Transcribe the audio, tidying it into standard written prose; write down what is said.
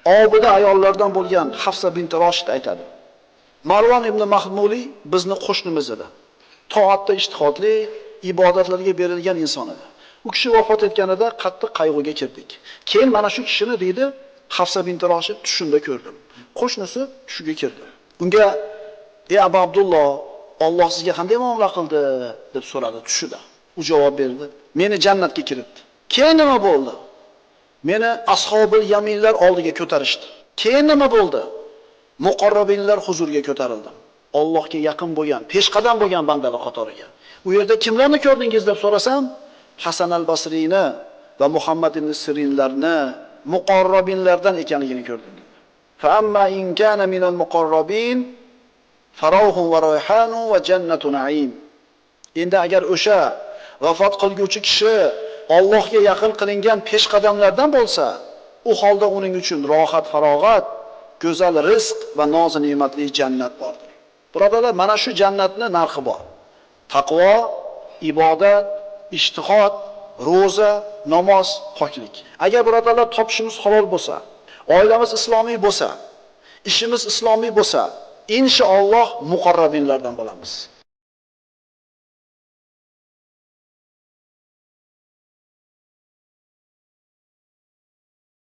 Obida ayollardan bo'lgan Hafsa bint Roshid aytadi. Marvon ibn Mahmuli bizni qo'shnimiz edi. Toatda ijtihodli, ibodatlarga berilgan inson edi. U kishi vafot etganida qattiq qayg'uga kirdik. Keyin mana shu kishini deydi, Hafsa bint Roshid tushimda ko'rdim. Qo'shnisi tushiga kirdi. Unga: "Ey Abu Abdulloh, Alloh sizga qanday muomala qildi?" deb so'radi tushida. U javob berdi: "Meni jannatga kiritdi." Keyin nima bo'ldi? Meni ashobil yaminlar oldiga ko'tarishdi. Keyin nima bo'ldi? Muqarrabinlar huzuriga ko'tarildim. Allohga yaqin bo'lgan, peshqadam bo'lgan bandalar qatoriga. U yerda kimlarni ko'rdingiz deb so'rasam, Hasan al-Basriyni va Muhammad ibn Sirinlarni muqarrabinlardan ekanligini ko'rdim. Fa amma in kana minal muqarrabin farawhun va rayhanun va jannatu na'im. Endi agar o'sha vafot qilguvchi kishi Allohga yaqin qilingan peshqadamlardan bo'lsa, u holda uning uchun rohat, farog'at, go'zal rizq va noz ne'matli jannat bordir. Birodarlar, mana shu jannatni narxi bor. Taqvo, ibodat, ijtihod, roza, namoz, poklik. Agar birodarlar topishimiz halol bo'lsa, oilamiz islomiy bo'lsa, ishimiz islomiy bo'lsa, inshaalloh muqarrabinlardan bo'lamiz.